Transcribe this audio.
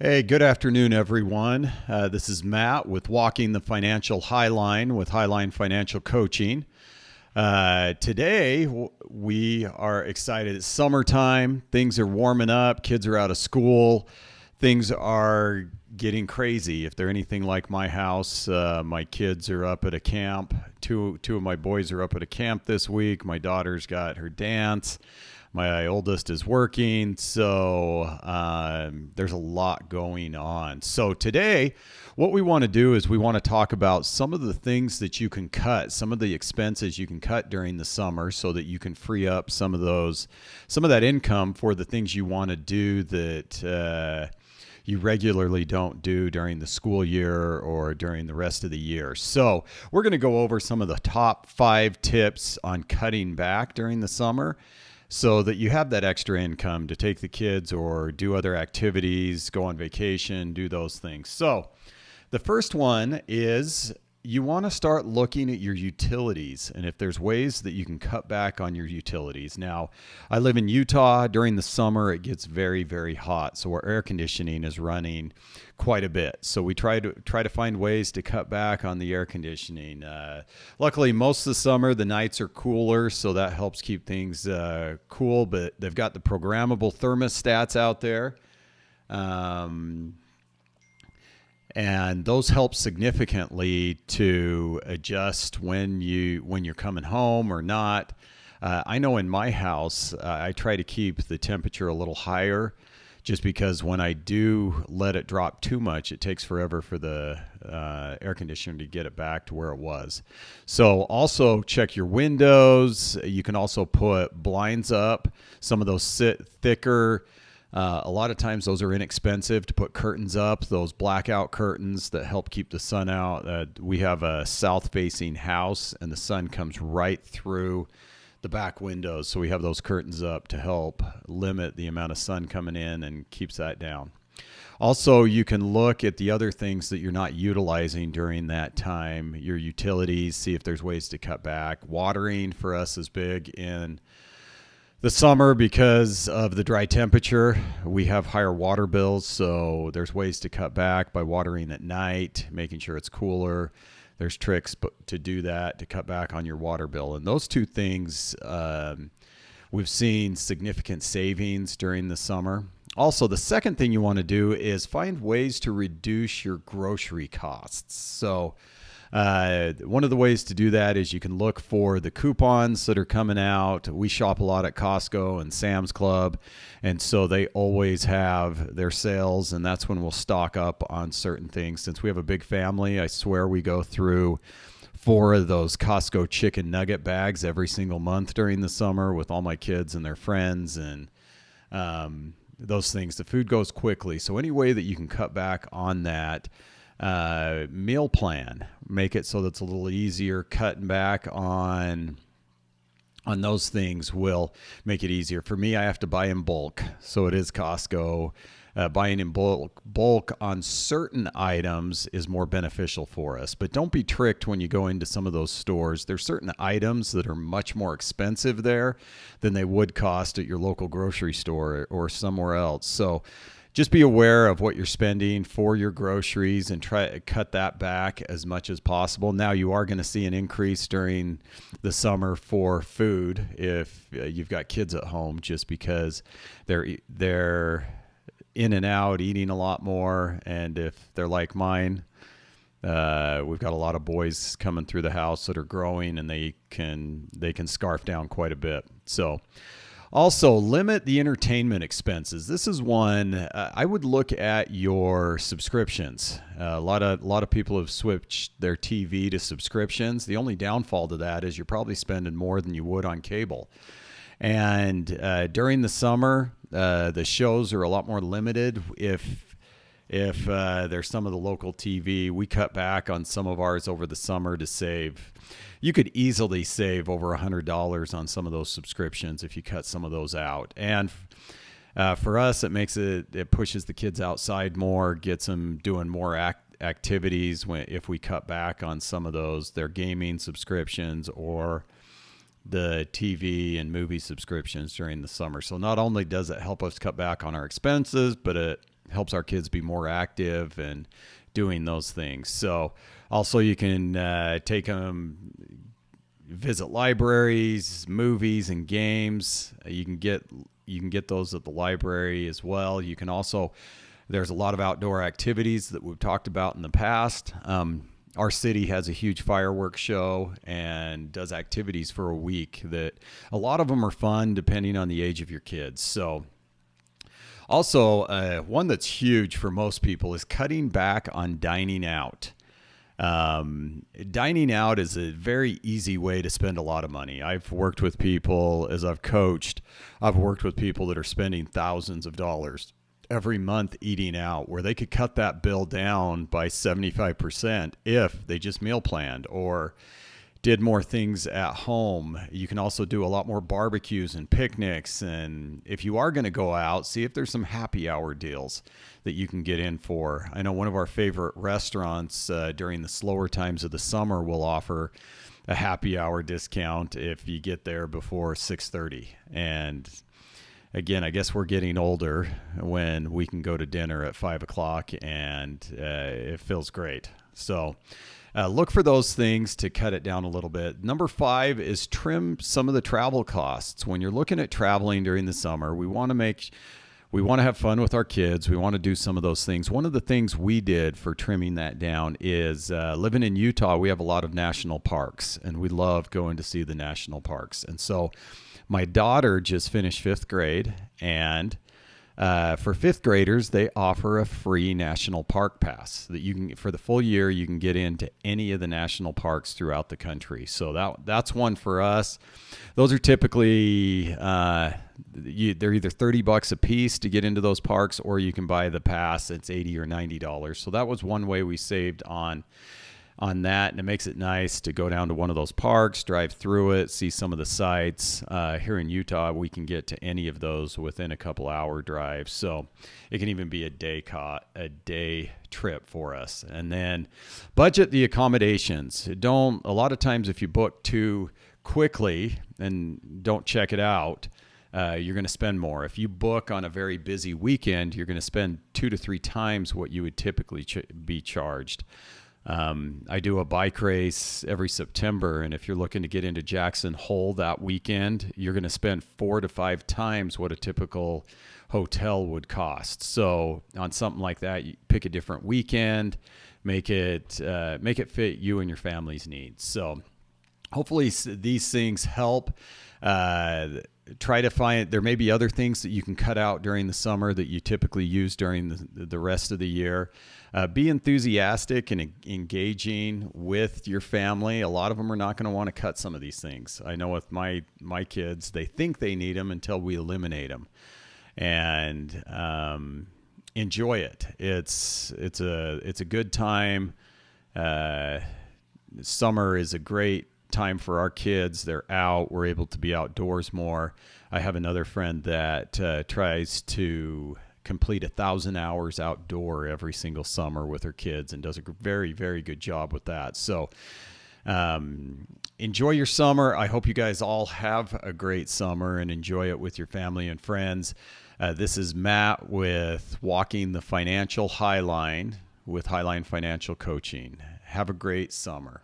Hey, good afternoon, everyone. This is Matt with Walking the Financial Highline with Highline Financial Coaching. Today, we are excited. It's summertime. Things are warming up. Kids are out of school. Things are getting crazy. If they're anything like my house, my kids are up at a camp. Two of my boys are up at a camp this week. My daughter's got her dance. My oldest is working, so there's a lot going on. So today, what we want to do is we want to talk about some of the things that you can cut, some of the expenses you can cut during the summer, so that you can free up some of that income for the things you want to do that you regularly don't do during the school year or during the rest of the year. So we're going to go over some of the top 5 tips on cutting back during the summer, so that you have that extra income to take the kids or do other activities, go on vacation, do those things. So the first one is you want to start looking at your utilities and if there's ways that you can cut back on your utilities. Now, I live in Utah. During the summer, it gets very, very hot, so our air conditioning is running quite a bit. So we try to find ways to cut back on the air conditioning. Luckily, most of the summer, the nights are cooler, so that helps keep things cool, but they've got the programmable thermostats out there. And those help significantly to adjust when you're coming home or not. I know in my house, I try to keep the temperature a little higher, just because when I do let it drop too much, it takes forever for the air conditioner to get it back to where it was. So also check your windows. You can also put blinds up. Some of those sit thicker. A lot of times those are inexpensive to put curtains up, those blackout curtains that help keep the sun out. We have a south-facing house, and the sun comes right through the back windows, so we have those curtains up to help limit the amount of sun coming in and keeps that down. Also, you can look at the other things that you're not utilizing during that time, your utilities, see if there's ways to cut back. Watering for us is big in the summer because of the dry temperature. We have higher water bills, so there's ways to cut back by watering at night, making sure it's cooler. There's tricks to do that, to cut back on your water bill. And those two things, we've seen significant savings during the summer. Also, the second thing you want to do is find ways to reduce your grocery costs. So one of the ways to do that is you can look for the coupons that are coming out. We shop a lot at Costco and Sam's Club, and so they always have their sales, and that's when we'll stock up on certain things. Since we have a big family, I swear we go through 4 of those Costco chicken nugget bags every single month during the summer with all my kids and their friends, and those things. The food goes quickly, so any way that you can cut back on that. Meal plan, make it so that's a little easier. Cutting back on those things will make it easier. For me, I have to buy in bulk, so it is Costco. Buying in bulk on certain items is more beneficial for us, but don't be tricked when you go into some of those stores. There's certain items that are much more expensive there than they would cost at your local grocery store or somewhere else. So just be aware of what you're spending for your groceries and try to cut that back as much as possible. Now, you are going to see an increase during the summer for food if you've got kids at home, just because they're in and out eating a lot more. And if they're like mine, we've got a lot of boys coming through the house that are growing, and they can scarf down quite a bit. So also, limit the entertainment expenses. This is one I would look at your subscriptions. A lot of people have switched their TV to subscriptions. The only downfall to that is you're probably spending more than you would on cable. And during the summer, the shows are a lot more limited. If there's some of the local TV, we cut back on some of ours over the summer to save. You could easily save over $100 on some of those subscriptions if you cut some of those out. And for us, it pushes the kids outside more, gets them doing more activities if we cut back on some of those, their gaming subscriptions or the TV and movie subscriptions during the summer. So not only does it help us cut back on our expenses, but it helps our kids be more active and doing those things. So also you can take them visit libraries, movies, and games. You can get those at the library as well. You can also, there's a lot of outdoor activities that we've talked about in the past. Our city has a huge fireworks show and does activities for a week that a lot of them are fun depending on the age of your kids. So also, one that's huge for most people is cutting back on dining out. Dining out is a very easy way to spend a lot of money. I've worked with people, as I've coached, I've worked with people that are spending thousands of dollars every month eating out, where they could cut that bill down by 75% if they just meal planned or did more things at home. You can also do a lot more barbecues and picnics. And if you are going to go out, see if there's some happy hour deals that you can get in for. I know one of our favorite restaurants during the slower times of the summer will offer a happy hour discount if you get there before 6:30. And again, I guess we're getting older when we can go to dinner at 5 o'clock and it feels great. So look for those things to cut it down a little bit. Number 5 is trim some of the travel costs. When you're looking at traveling during the summer, we want to have fun with our kids. We want to do some of those things. One of the things we did for trimming that down is living in Utah, we have a lot of national parks, and we love going to see the national parks. And so my daughter just finished 5th grade, and for 5th graders, they offer a free national park pass that you can, for the full year, you can get into any of the national parks throughout the country. So that's one for us. Those are typically, they're either $30 a piece to get into those parks, or you can buy the pass. It's $80 or $90. So that was one way we saved on that, and it makes it nice to go down to one of those parks, drive through it, see some of the sights. Here in Utah, we can get to any of those within a couple hour drive, so it can even be a day trip for us. And then budget the accommodations. A lot of times if you book too quickly and don't check it out, you're going to spend more. If you book on a very busy weekend, you're going to spend 2 to 3 times what you would typically be charged. I do a bike race every September, and if you're looking to get into Jackson Hole that weekend, you're going to spend 4 to 5 times what a typical hotel would cost. So on something like that, you pick a different weekend, make it fit you and your family's needs. So hopefully these things help. Try to find, there may be other things that you can cut out during the summer that you typically use during the rest of the year. Be enthusiastic and engaging with your family. A lot of them are not going to want to cut some of these things. I know with my kids, they think they need them until we eliminate them. And enjoy it. It's a good time. Summer is a great time for our kids. They're out. We're able to be outdoors more. I have another friend that tries to complete 1,000 hours outdoor every single summer with her kids and does a very, very good job with that. So enjoy your summer. I hope you guys all have a great summer and enjoy it with your family and friends. This is Matt with Walking the Financial Highline with Highline Financial Coaching. Have a great summer.